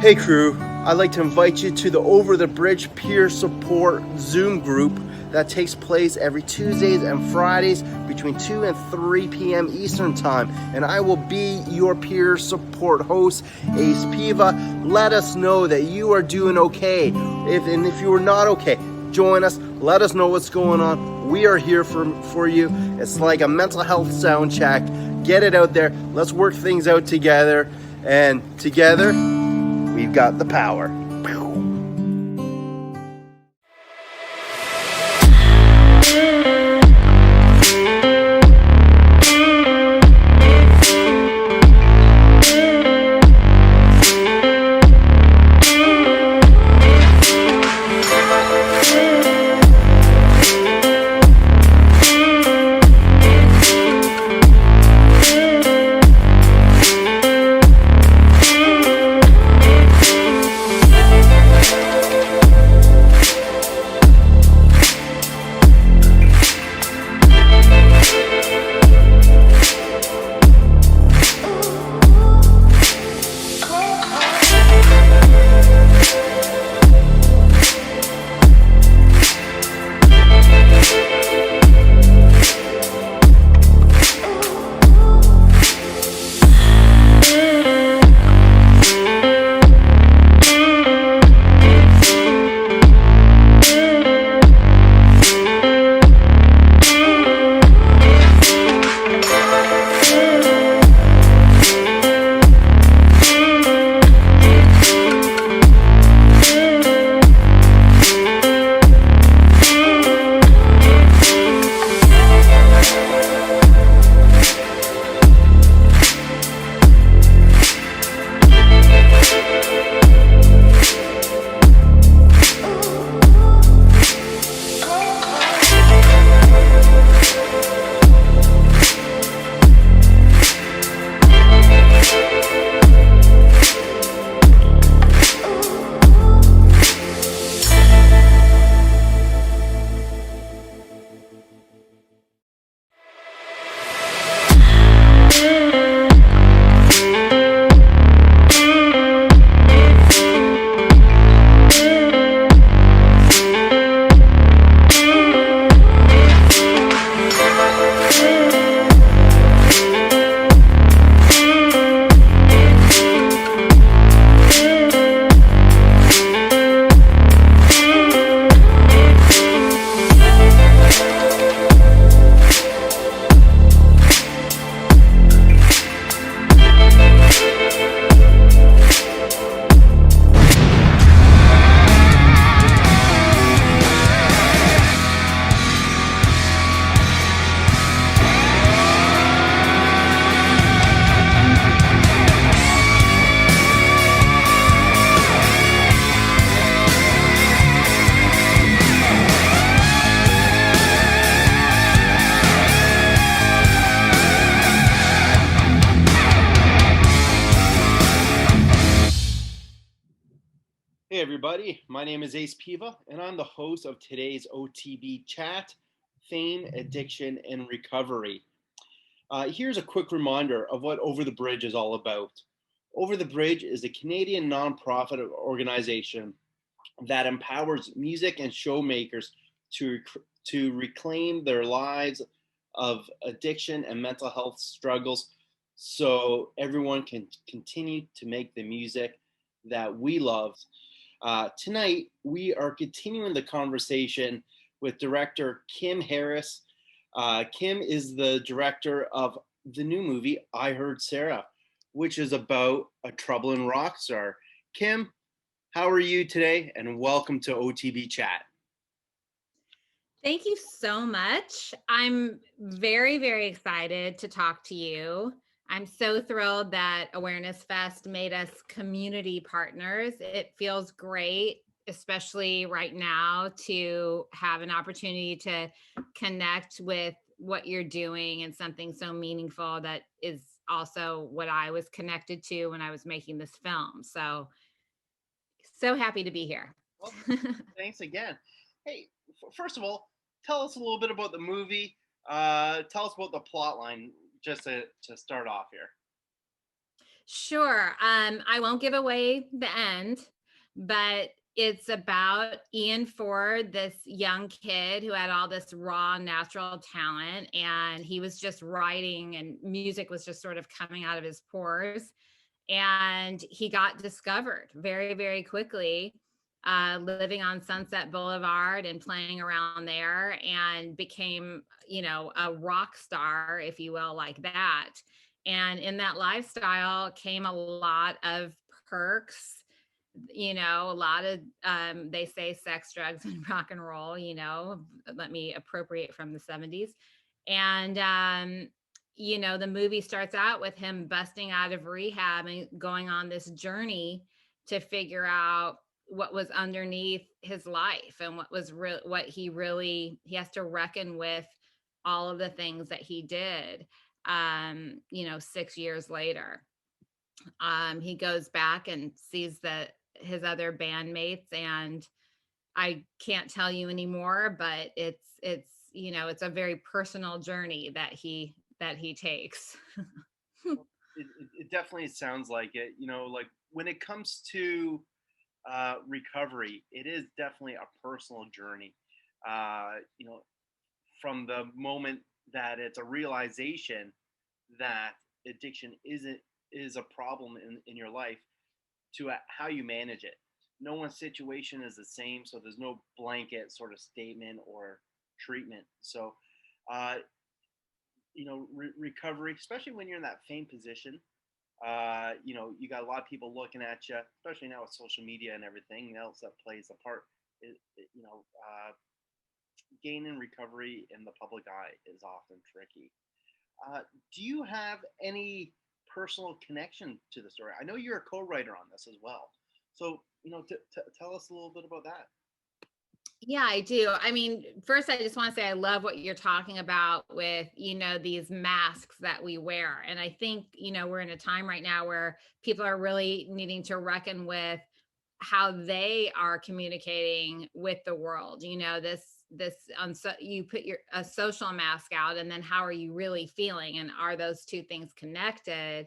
Hey crew, I'd like to invite you to the Over the Bridge Peer Support Zoom group that takes place every Tuesdays and Fridays between 2 and 3 p.m. Eastern Time. And I will be your peer support host, Ace Piva. Let us know that you are doing okay. If you are not okay, join us. Let us know what's going on. We are here for you. It's like a mental health sound check. Get it out there. Let's work things out together. And together, we've got the power. Hey everybody, my name is Ace Piva, and I'm the host of today's OTBChat, Fame, Addiction, and Recovery. Here's a quick reminder of what Over the Bridge is all about. Over the Bridge is a Canadian nonprofit organization that empowers music and showmakers to reclaim their lives of addiction and mental health struggles so everyone can continue to make the music that we love. Tonight, we are continuing the conversation with Director Kym Harris. Kym is the director of the new movie, I Heard Sarah, which is about a troubling rock star. Kym, how are you today? And welcome to OTBChat. Thank you so much. I'm very, very excited to talk to you. I'm so thrilled that Awareness Fest made us community partners. It feels great, especially right now, to have an opportunity to connect with what you're doing and something so meaningful that is also what I was connected to when I was making this film. So happy to be here. Well, thanks again. Hey, first of all, tell us a little bit about the movie. Tell us about the plot line, just to start off here. Sure. I won't give away the end, but it's about Ian Ford, this young kid who had all this raw natural talent, and he was just writing, and music was just sort of coming out of his pores. And he got discovered very, very quickly, living on Sunset Boulevard and playing around there, and became, a rock star, if you will, like that. And in that lifestyle came a lot of perks, a lot of, they say sex, drugs, and rock and roll, let me appropriate from the 70s. And, the movie starts out with him busting out of rehab and going on this journey to figure out what was underneath his life, and what was real, what he has to reckon with all of the things that he did, 6 years later. He goes back and sees that his other bandmates, and I can't tell you anymore, but it's a very personal journey that he takes. It definitely sounds like it. Like when it comes to recovery, it is definitely a personal journey. Uh, you know, from the moment that it's a realization that addiction is a problem in your life to how you manage it. No one's situation is the same, so there's no blanket sort of statement or treatment. So, uh, recovery, especially when you're in that fame position, you got a lot of people looking at you, especially now with social media and everything else that plays a part. Gaining recovery in the public eye is often tricky. Uh, do you have any personal connection to the story? I know you're a co-writer on this as well. So, tell us a little bit about that. Yeah, I do. I mean, first, I just want to say I love what you're talking about with, these masks that we wear. And I think, we're in a time right now where people are really needing to reckon with how they are communicating with the world. So you put a social mask out, and then how are you really feeling? And are those two things connected?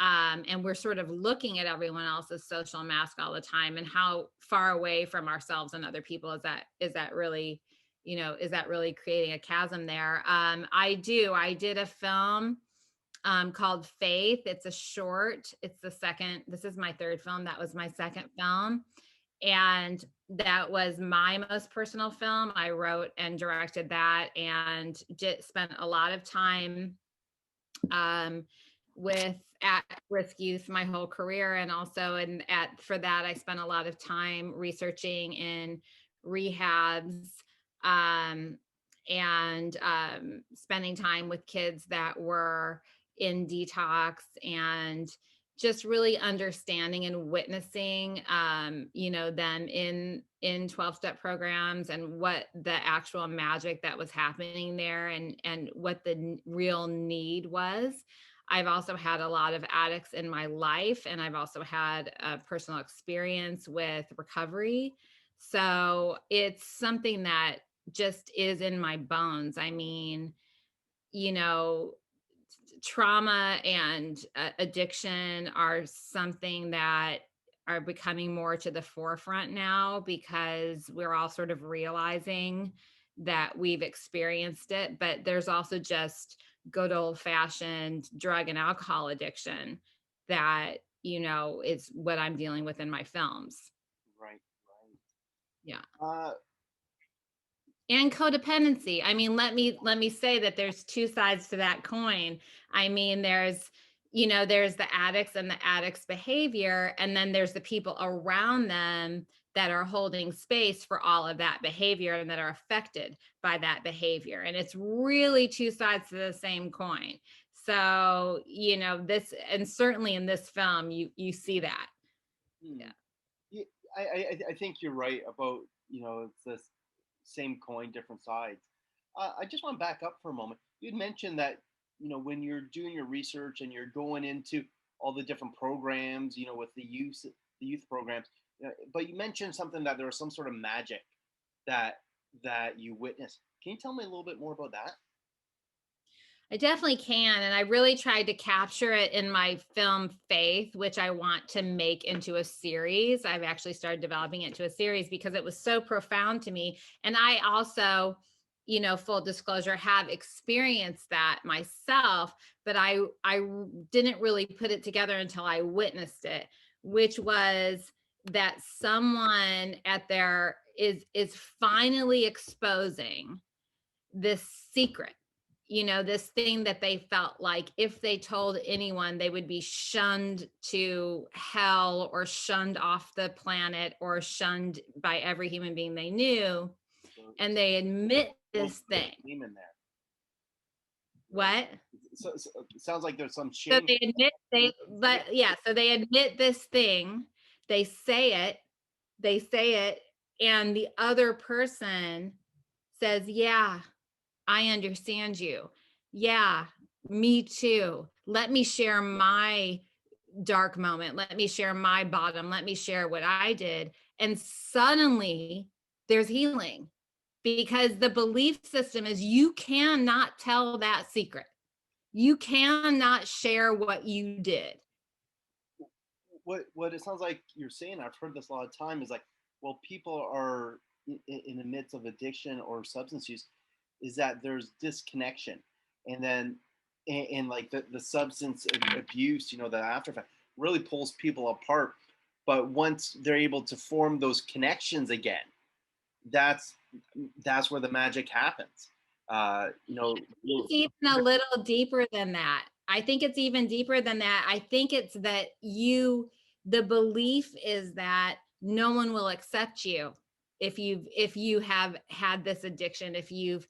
And we're sort of looking at everyone else's social mask all the time, and how far away from ourselves and other people is that really, is that really creating a chasm there? I did a film, called Faith. It's a short. This is my third film. That was my second film. And that was my most personal film. I wrote and directed that, and spent a lot of time, um, with at-risk youth my whole career. And also, for that, I spent a lot of time researching in rehabs, um, and spending time with kids that were in detox, and just really understanding and witnessing, them in 12-step programs, and what the actual magic that was happening there, and what the real need was. I've also had a lot of addicts in my life, and I've also had a personal experience with recovery. So it's something that just is in my bones. I mean, you know, trauma and addiction are something that are becoming more to the forefront now, because we're all sort of realizing that we've experienced it. But there's also just good old fashioned drug and alcohol addiction that, is what I'm dealing with in my films. Right, Yeah. right. And codependency. I mean, let me say that there's two sides to that coin. I mean, there's the addicts and the addicts behavior, and then there's the people around them that are holding space for all of that behavior, and that are affected by that behavior. And it's really two sides to the same coin. So, this, and certainly in this film, you see that. Hmm. Yeah. Yeah, I think you're right about it's the same coin, different sides. I just want to back up for a moment. You'd mentioned that when you're doing your research and you're going into all the different programs, with the youth programs, but you mentioned something that there was some sort of magic that you witnessed. Can you tell me a little bit more about that? I definitely can. And I really tried to capture it in my film Faith, which I want to make into a series. I've actually started developing it into a series because it was so profound to me. And I also, full disclosure, have experienced that myself, but I didn't really put it together until I witnessed it, which was that someone is finally exposing this secret, this thing that they felt like if they told anyone, they would be shunned to hell or shunned off the planet or shunned by every human being they knew. And they admit this thing. Shame in there. What? So it sounds like there's some shame. So they admit so they admit this thing, they say it, and the other person says, yeah, I understand you. Yeah, me too. Let me share my dark moment. Let me share my bottom. Let me share what I did. And suddenly there's healing, because the belief system is you cannot tell that secret. You cannot share what you did. What it sounds like you're saying, I've heard this a lot of time, is like, well, people are in the midst of addiction or substance use, is that there's disconnection, and then and like the substance abuse, the after effect really pulls people apart. But once they're able to form those connections again, that's where the magic happens. It's even a little deeper than that. I think it's even deeper than that. I think it's that the belief is that no one will accept you if you have had this addiction, if you've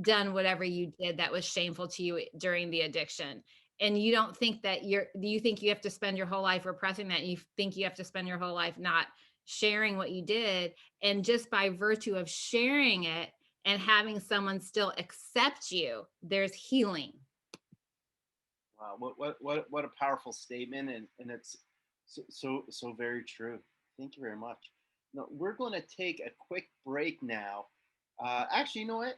done whatever you did that was shameful to you during the addiction. And you don't think that you think you have to spend your whole life repressing that. And you think you have to spend your whole life not sharing what you did. And just by virtue of sharing it and having someone still accept you, there's healing. Wow, what a powerful statement, and it's so very true. Thank you very much. Now we're going to take a quick break now. Actually, you know what,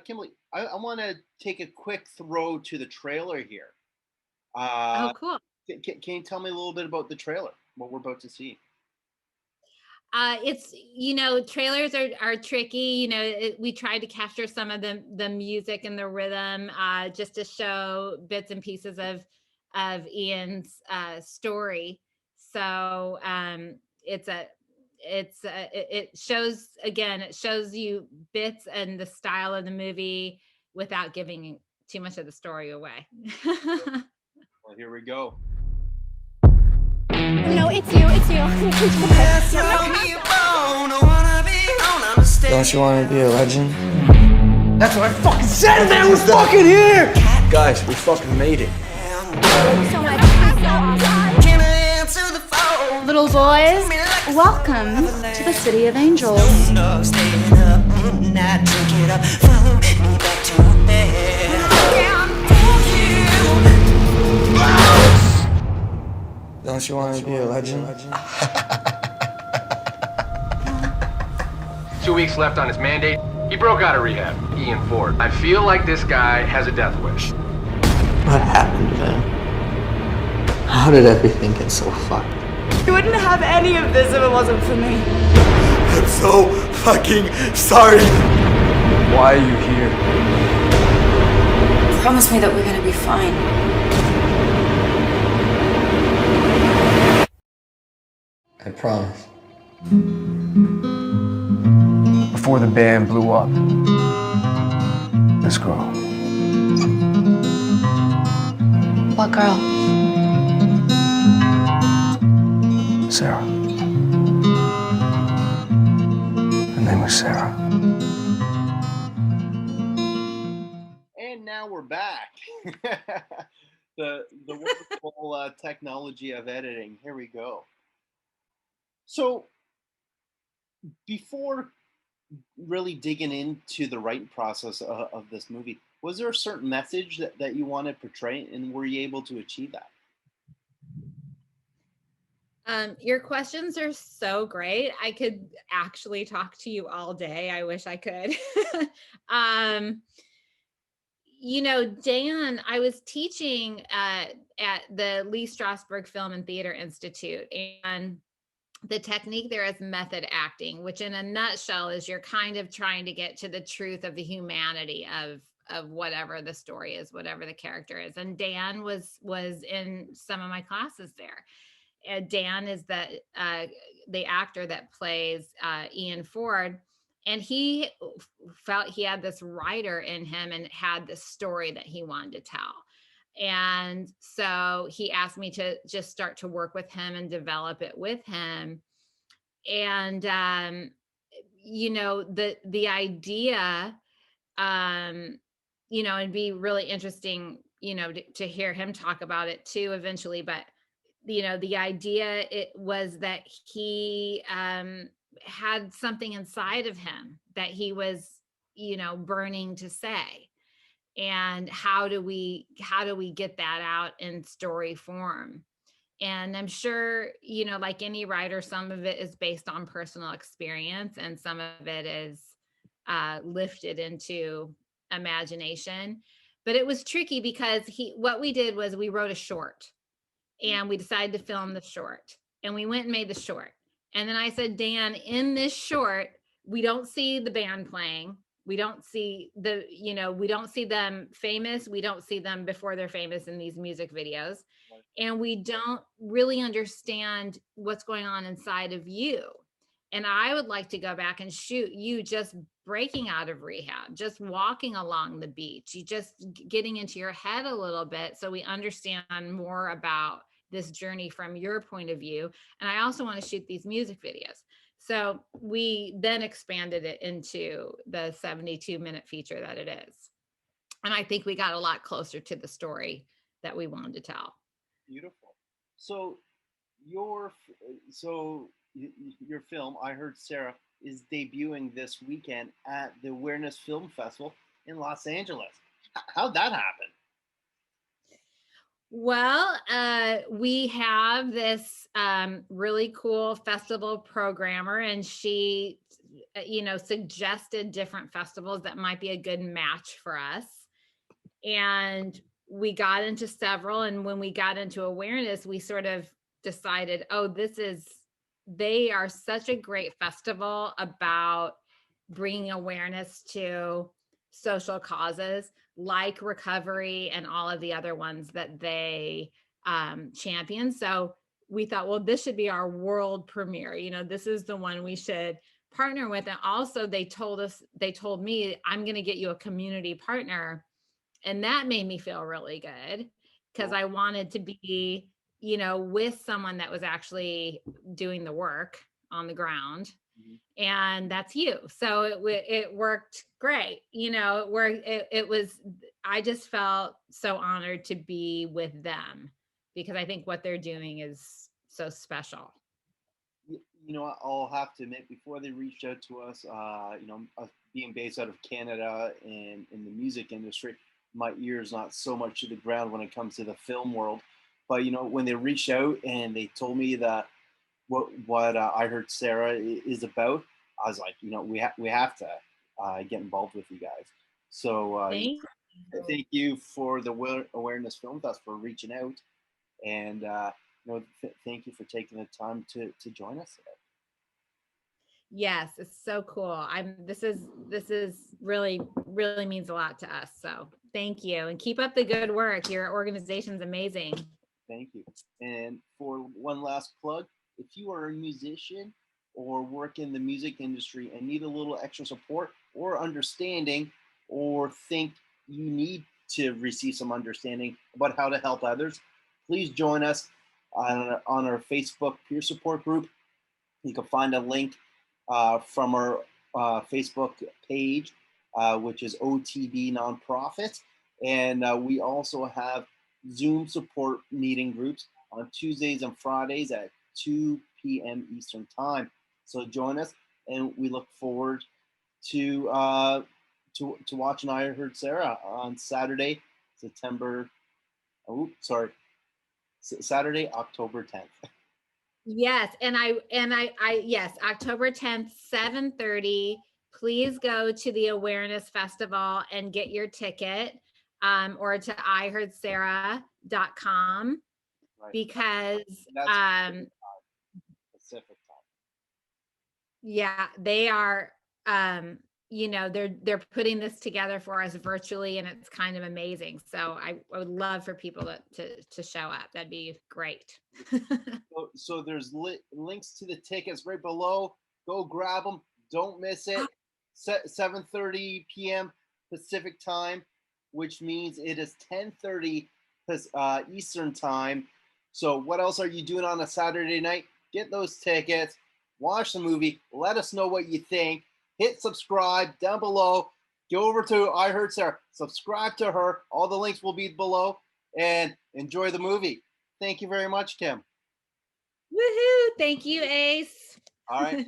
Kimberly, I want to take a quick throw to the trailer here. Oh, cool. Can you tell me a little bit about the trailer? What we're about to see? It's trailers are tricky. We tried to capture some of the music and the rhythm, just to show bits and pieces of Ian's story. So it shows you bits and the style of the movie without giving too much of the story away. Well, here we go. No, it's you. Don't you want to be a legend? That's what I fucking said, man! We're fucking here! Guys, we fucking made it. Thank you so much. Little boys, welcome to the City of Angels. Don't you want to be a legend? 2 weeks left on his mandate. He broke out of rehab, Ian Ford. I feel like this guy has a death wish. What happened to them? How did everything get so fucked? You wouldn't have any of this if it wasn't for me. I'm so fucking sorry. Why are you here? Promise me that we're gonna be fine. I promise. Before the band blew up, this girl. What girl? Sarah. Her name was Sarah. And now we're back. the wonderful technology of editing. Here we go. So before really digging into the writing process of this movie, was there a certain message that you wanted to portray, and were you able to achieve that? Your questions are so great. I could actually talk to you all day. I wish I could. Dan, I was teaching at the Lee Strasberg Film and Theater Institute, and the technique there is method acting, which in a nutshell is you're kind of trying to get to the truth of the humanity of whatever the story is, whatever the character is. And Dan was in some of my classes there. Dan is the actor that plays Ian Ford, and he felt he had this writer in him and had this story that he wanted to tell. And so he asked me to just start to work with him and develop it with him. And the idea, it'd be really interesting, to hear him talk about it too eventually. But the idea it was that he had something inside of him that he was, burning to say. And how do we get that out in story form? And I'm sure, like any writer, some of it is based on personal experience and some of it is lifted into imagination. But it was tricky because what we did was we wrote a short, and we decided to film the short, and we went and made the short. And then I said, Dan, in this short, we don't see the band playing. We don't see we don't see them famous. We don't see them before they're famous in these music videos. And we don't really understand what's going on inside of you. And I would like to go back and shoot you just breaking out of rehab, just walking along the beach, you just getting into your head a little bit so we understand more about this journey from your point of view. And I also want to shoot these music videos. So we then expanded it into the 72-minute feature that it is. And I think we got a lot closer to the story that we wanted to tell. Beautiful. So your film, I Heard Sarah, is debuting this weekend at the Awareness Film Festival in Los Angeles. How'd that happen? Well, we have this really cool festival programmer, and she, suggested different festivals that might be a good match for us. And we got into several. And when we got into Awareness, we sort of decided, they are such a great festival about bringing awareness to social causes like recovery and all of the other ones that they champion. So we thought, well, this should be our world premiere. This is the one we should partner with. And also they told me, I'm going to get you a community partner. And that made me feel really good because I wanted to be, with someone that was actually doing the work on the ground. And that's you. So it worked great. I just felt so honored to be with them because I think what they're doing is so special. I'll have to admit, before they reached out to us, being based out of Canada and in the music industry, my ear's not so much to the ground when it comes to the film world. But, when they reached out and they told me that what I Heard Sarah is about, I was like, we have to get involved with you guys. So thank you for the Awareness Film Fest for reaching out, and thank you for taking the time to join us today. Yes, it's so cool. This is really, really means a lot to us. So thank you, and keep up the good work. Your organization's amazing. Thank you. And for one last plug, if you are a musician or work in the music industry and need a little extra support or understanding, or think you need to receive some understanding about how to help others, please join us on our Facebook peer support group. You can find a link from our Facebook page, which is OTB Nonprofit. And we also have Zoom support meeting groups on Tuesdays and Fridays at 2 p.m. Eastern Time. So join us, and we look forward to watching I Heard Sarah on Saturday, Saturday, October 10th. Yes, and yes, October 10th, 7:30. Please go to the Awareness Festival and get your ticket. or to iheardsarah.com Right. because That's Pacific time. yeah, they are they're putting this together for us virtually, and it's kind of amazing. So I would love for people to show up. That'd be great. So there's links to the tickets right below. Go grab them. Don't miss it. 7:30 p.m. Pacific time, which means it is 10:30 Eastern time. So what else are you doing on a Saturday night? Get those tickets. Watch the movie. Let us know what you think. Hit subscribe down below. Go over to I Heard Sarah. Subscribe to her. All the links will be below. And enjoy the movie. Thank you very much, Kim. Woohoo! Thank you, Ace. All right.